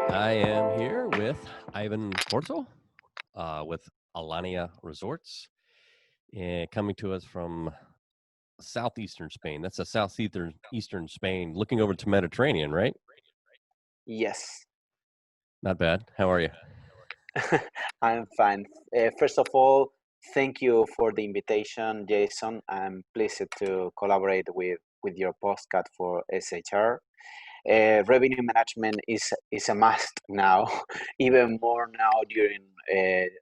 I am here with Ivan Corzo with Alannia Resorts, and coming to us from southeastern Spain. That's a southeastern Eastern Spain, looking over to Mediterranean, right? Yes, Not bad. How are you? I'm fine. First of all, thank you for the invitation, Jason. I'm pleased to collaborate with your postcard for SHR. Revenue management is a must now, even more now during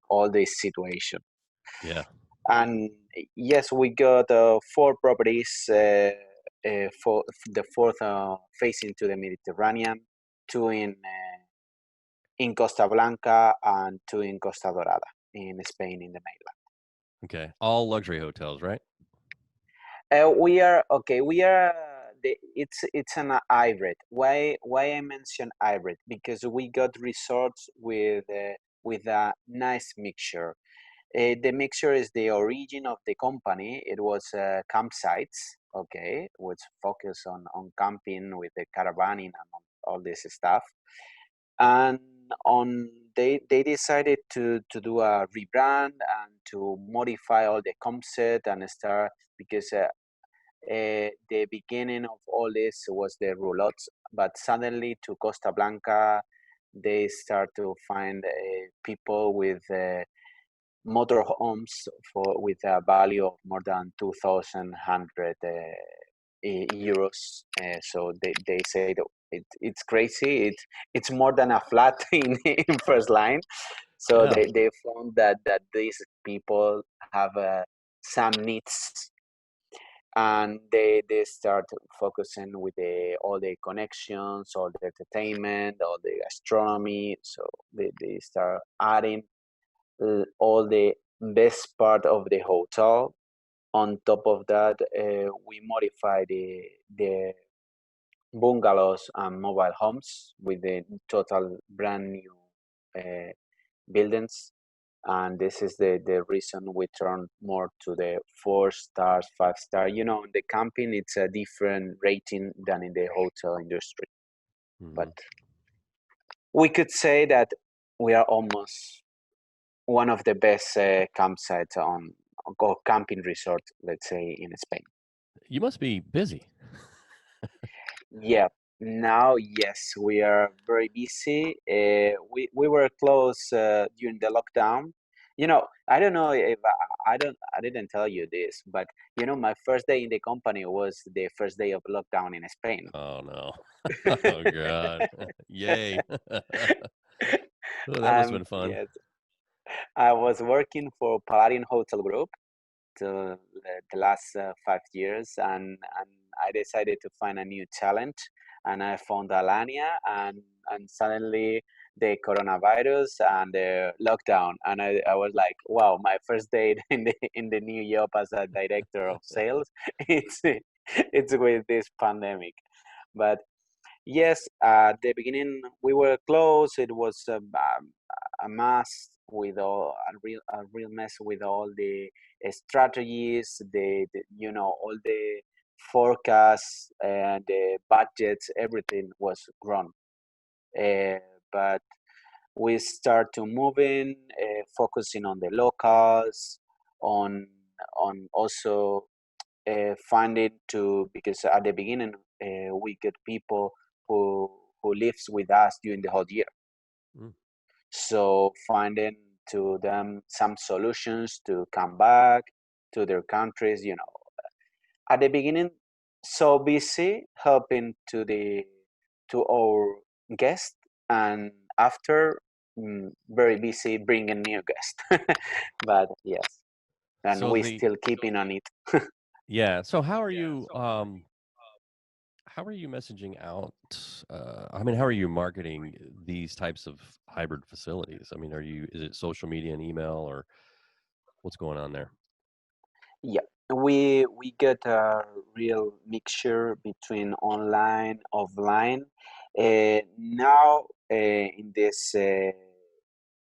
all this situation. Yeah. And yes, we got four properties for the fourth facing to the Mediterranean, two in Costa Blanca and two in Costa Dorada in Spain in the mainland. Okay. All luxury hotels, right? We are okay. We are it's an hybrid. Why I mention hybrid? Because we got resorts with a nice mixture. The mixture is the origin of the company. It was campsites, okay, which focus on camping with the caravaning and on all this stuff. And on they decided to do a rebrand and to modify all the concept and start because the beginning of all this was the roulottes, but suddenly to Costa Blanca they start to find people with motorhomes for with a value of more than 2,100 euros. So they say that it's crazy. It's more than a flat in first line. So Yeah. they found that these people have some needs, and they start focusing with all the connections, all the entertainment, all the gastronomy. So they start adding all the best part of the hotel. On top of that, we modify the bungalows and mobile homes with the total brand new uh, buildings. And this is the reason we turn more to the 4 stars, 5 star. You know, in the camping, it's a different rating than in the hotel industry. But Hmm. we could say that we are almost one of the best campsites on or camping resort, let's say, in Spain. You must be busy. Yeah, now yes, we are very busy. We were closed during the lockdown. You know, I don't know if I didn't tell you this, but you know, my first day in the company was the first day of lockdown in Spain. Oh no. Oh God. Yay. Oh, that must have been fun. Yes, I was working for Palladian Hotel Group to the last 5 years, and I decided to find a new challenge, and I found Alania, and suddenly the coronavirus and the lockdown, and I was like, wow, my first day in the new job as a director of sales, it's with this pandemic, but yes, at the beginning we were close. It was a mess with all a real mess with all the strategies, the you know all the forecasts and the budgets. Everything was grown, uh, but we start to moving, focusing on the locals, on also finding to because at the beginning we get people who lives with us during the whole year. Mm. So finding to them some solutions to come back to their countries. You know, at the beginning, so busy helping to our guests, and after very busy bringing new guests. But yes, and So we the still keeping on it. yeah. So how are you messaging out? I mean, how are you marketing these types of hybrid facilities? I mean, is it social media and email, or what's going on there? Yeah, we get a real mixture between online, offline. Now, in this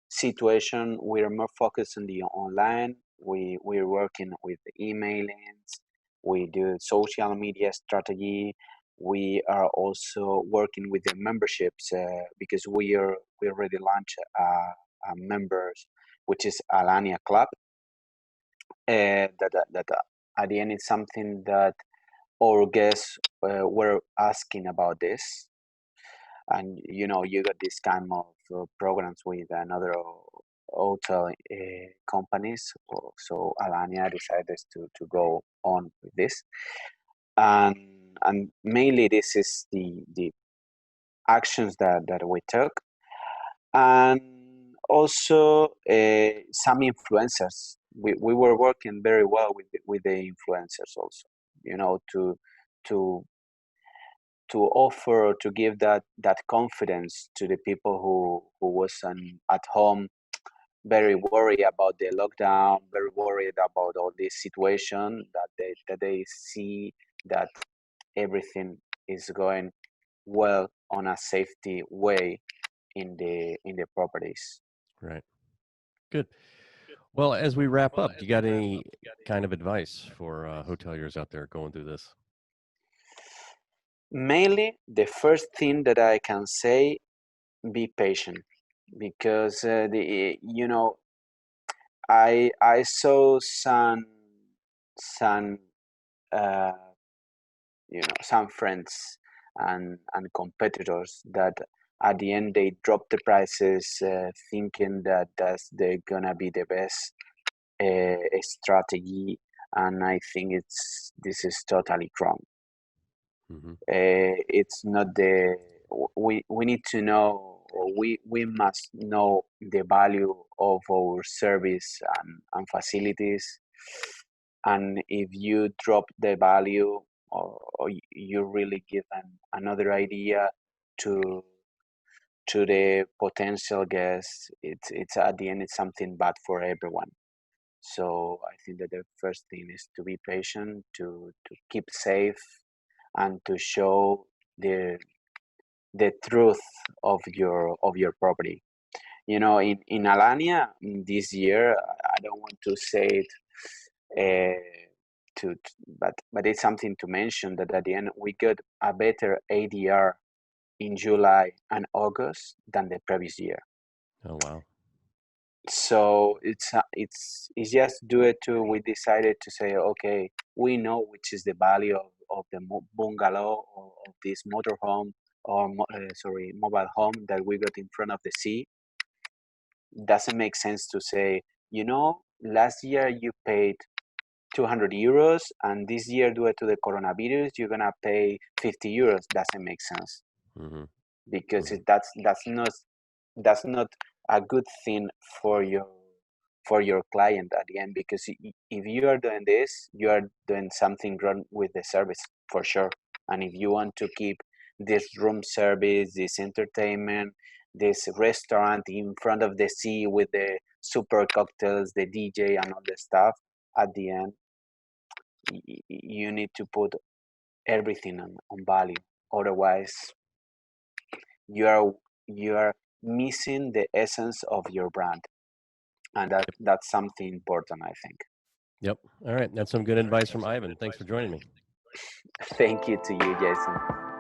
situation, we're more focused on the online. We're working with emailings. We do social media strategy. We are also working with the memberships because we already launched a members, which is Alannia Club. That at the end is something that our guests were asking about this, and you got this kind of programs with another hotel companies. So Alania decided to go on with this, and mainly this is the actions that we took, and also some influencers. We were working very well with the influencers also, to to to offer or to give that confidence to the people who was at home, very worried about the lockdown, very worried about all this situation, that they see that everything is going well on a safety way in the properties. Right. Good. Well, as we wrap up, do you got any kind of advice for hoteliers out there going through this? Mainly, the first thing that I can say, be patient, because the you know I saw some uh, some friends and competitors that at the end they drop the prices, thinking that they're gonna be the best strategy, and I think this is totally wrong. Hmm. It's not we need to know, or we must know the value of our service and facilities, and if you drop the value, or you really give another idea to the potential guests, it's at the end it's something bad for everyone. So I think that the first thing is to be patient, to keep safe, and to show the truth of your property. In Alania this year, I don't want to say it, but it's something to mention that at the end we got a better ADR in July and August than the previous year. Oh, wow. So it's just due to we decided to say, okay, we know which is the value of the bungalow, or of this motorhome, or mobile home that we got in front of the sea. Doesn't make sense to say, last year you paid 200 euros, and this year, due to the coronavirus, you're gonna pay 50 euros. Doesn't make sense, Hmm. because Hmm. that's not a good thing for your client at the end, because if you are doing this, you are doing something wrong with the service for sure. And if you want to keep this room service, this entertainment, this restaurant in front of the sea with the super cocktails, the DJ, and all the stuff, at the end you need to put everything on value. Otherwise, you are missing the essence of your brand, and Yep. that's something important, I think. Yep. All right. That's some good advice from Ivan. Thanks for joining me. Thank you to you, Jason.